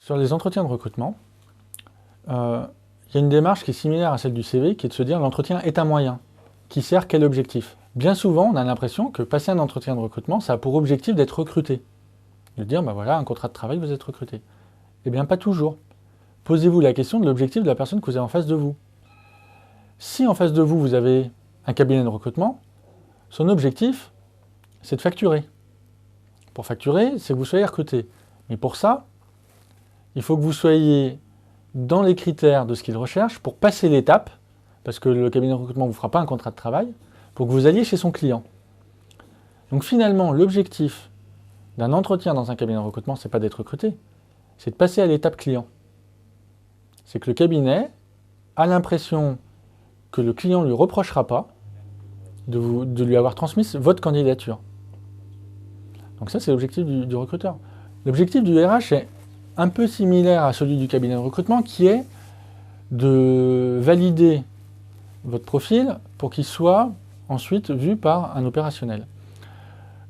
Sur les entretiens de recrutement, il y a une démarche qui est similaire à celle du CV, qui est de se dire l'entretien est un moyen, qui sert quel objectif. Bien souvent, on a l'impression que passer un entretien de recrutement, ça a pour objectif d'être recruté. De dire, ben voilà, un contrat de travail, vous êtes recruté. Eh bien, pas toujours. Posez-vous la question de l'objectif de la personne que vous avez en face de vous. Si en face de vous, vous avez un cabinet de recrutement, son objectif, c'est de facturer. Pour facturer, c'est que vous soyez recruté. Mais pour ça, il faut que vous soyez dans les critères de ce qu'il recherche pour passer l'étape, parce que le cabinet de recrutement ne vous fera pas un contrat de travail, pour que vous alliez chez son client. Donc finalement, l'objectif d'un entretien dans un cabinet de recrutement, c'est pas d'être recruté, c'est de passer à l'étape client. C'est que le cabinet a l'impression que le client ne lui reprochera pas de lui avoir transmis votre candidature. Donc ça, c'est l'objectif du recruteur. L'objectif du RH est un peu similaire à celui du cabinet de recrutement, qui est de valider votre profil pour qu'il soit ensuite vu par un opérationnel.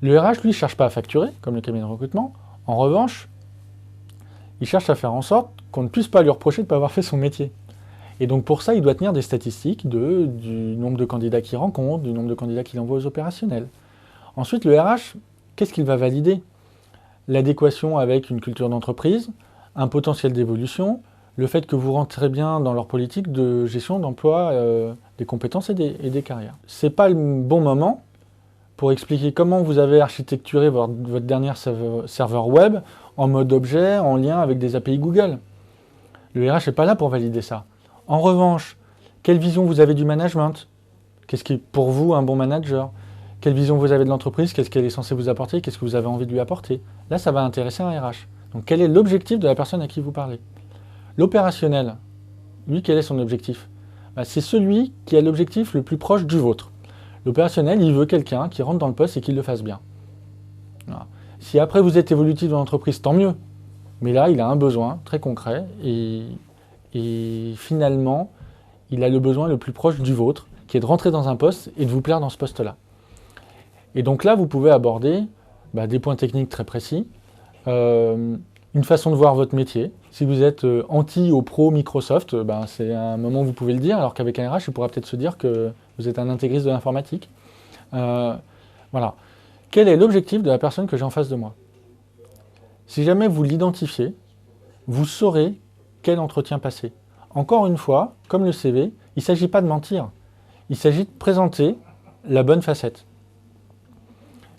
Le RH, lui, ne cherche pas à facturer, comme le cabinet de recrutement. En revanche, il cherche à faire en sorte qu'on ne puisse pas lui reprocher de ne pas avoir fait son métier. Et donc pour ça, il doit tenir des statistiques du nombre de candidats qu'il rencontre, du nombre de candidats qu'il envoie aux opérationnels. Ensuite, le RH, qu'est-ce qu'il va valider? L'adéquation avec une culture d'entreprise, un potentiel d'évolution, le fait que vous rentrez bien dans leur politique de gestion d'emploi, des compétences et des carrières. Ce n'est pas le bon moment pour expliquer comment vous avez architecturé votre dernier serveur web en mode objet, en lien avec des API Google. Le RH n'est pas là pour valider ça. En revanche, quelle vision vous avez du management? Qu'est-ce qui est pour vous un bon manager? Quelle vision vous avez de l'entreprise? Qu'est-ce qu'elle est censée vous apporter? Qu'est-ce que vous avez envie de lui apporter? Là, ça va intéresser un RH. Donc, quel est l'objectif de la personne à qui vous parlez? L'opérationnel, lui, quel est son objectif? C'est celui qui a l'objectif le plus proche du vôtre. L'opérationnel, il veut quelqu'un qui rentre dans le poste et qui le fasse bien. Voilà. Si après vous êtes évolutif dans l'entreprise, tant mieux. Mais là, il a un besoin très concret et finalement, il a le besoin le plus proche du vôtre, qui est de rentrer dans un poste et de vous plaire dans ce poste-là. Et donc là, vous pouvez aborder des points techniques très précis, une façon de voir votre métier. Si vous êtes anti ou pro Microsoft, c'est un moment où vous pouvez le dire, alors qu'avec un RH, il pourra peut-être se dire que vous êtes un intégriste de l'informatique. Voilà. Quel est l'objectif de la personne que j'ai en face de moi? Si jamais vous l'identifiez, vous saurez quel entretien passer. Encore une fois, comme le CV, il ne s'agit pas de mentir. Il s'agit de présenter la bonne facette.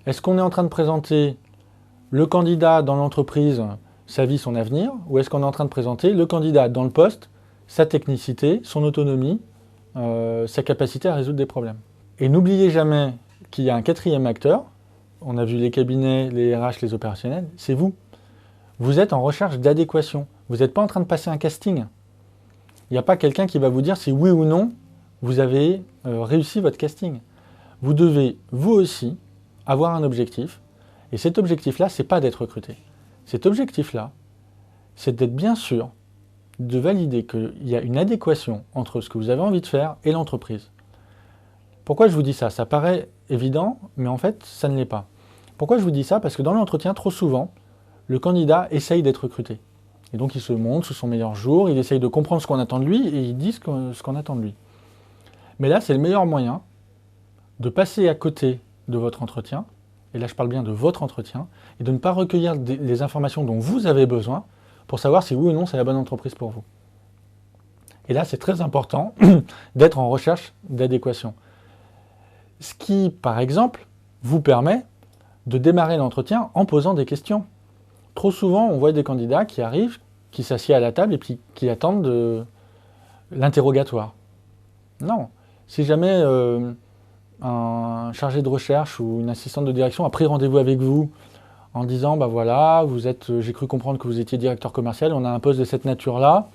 Est-ce qu'on est en train de présenter le candidat dans l'entreprise, sa vie, son avenir, ou est-ce qu'on est en train de présenter le candidat dans le poste, sa technicité, son autonomie, sa capacité à résoudre des problèmes? Et n'oubliez jamais qu'il y a un quatrième acteur, on a vu les cabinets, les RH, les opérationnels, c'est vous. Vous êtes en recherche d'adéquation. Vous n'êtes pas en train de passer un casting. Il n'y a pas quelqu'un qui va vous dire si oui ou non vous avez réussi votre casting. Vous devez, vous aussi, avoir un objectif. Et cet objectif-là, ce n'est pas d'être recruté. Cet objectif-là, c'est d'être bien sûr de valider qu'il y a une adéquation entre ce que vous avez envie de faire et l'entreprise. Pourquoi je vous dis ça? Ça paraît évident, mais en fait, ça ne l'est pas. Pourquoi je vous dis ça? Parce que dans l'entretien, trop souvent, le candidat essaye d'être recruté. Et donc, il se montre sous son meilleur jour, il essaye de comprendre ce qu'on attend de lui et il dit ce qu'on attend de lui. Mais là, c'est le meilleur moyen de passer à côté de votre entretien, et là je parle bien de votre entretien, et de ne pas recueillir les informations dont vous avez besoin pour savoir si oui ou non c'est la bonne entreprise pour vous. Et là c'est très important d'être en recherche d'adéquation. Ce qui, par exemple, vous permet de démarrer l'entretien en posant des questions. Trop souvent, on voit des candidats qui arrivent, qui s'assiedent à la table et puis qui attendent l'interrogatoire. Non. Si jamais un chargé de recherche ou une assistante de direction a pris rendez-vous avec vous en disant voilà, j'ai cru comprendre que vous étiez directeur commercial, on a un poste de cette nature-là,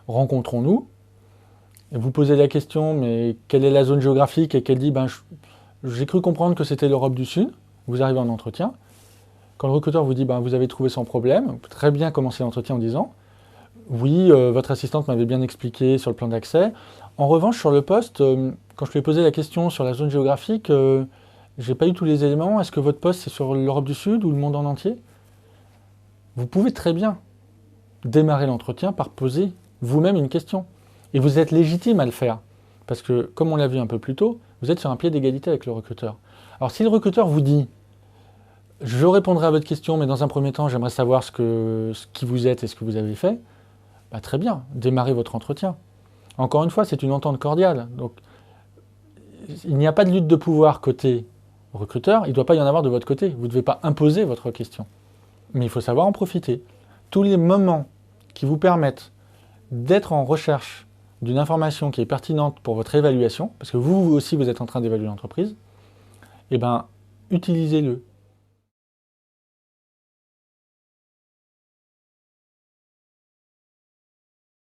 rencontrons-nous. Et vous posez la question, mais quelle est la zone géographique? Et qu'elle dit, j'ai cru comprendre que c'était l'Europe du Sud. Vous arrivez en entretien. Quand le recruteur vous dit, vous avez trouvé sans problème, vous pouvez très bien commencer l'entretien en disant, oui, votre assistante m'avait bien expliqué sur le plan d'accès. En revanche, sur le poste, quand je lui ai posé la question sur la zone géographique, je n'ai pas eu tous les éléments. Est-ce que votre poste, c'est sur l'Europe du Sud ou le monde en entier? vous pouvez très bien démarrer l'entretien par poser vous-même une question. Et vous êtes légitime à le faire. Parce que, comme on l'a vu un peu plus tôt, vous êtes sur un pied d'égalité avec le recruteur. Alors si le recruteur vous dit « Je répondrai à votre question, mais dans un premier temps, j'aimerais savoir ce qui vous êtes et ce que vous avez fait », bah, très bien, démarrez votre entretien. Encore une fois, c'est une entente cordiale. Donc, il n'y a pas de lutte de pouvoir côté recruteur, il ne doit pas y en avoir de votre côté. Vous ne devez pas imposer votre question. Mais il faut savoir en profiter. Tous les moments qui vous permettent d'être en recherche d'une information qui est pertinente pour votre évaluation, parce que vous aussi vous êtes en train d'évaluer l'entreprise, eh ben, utilisez-le.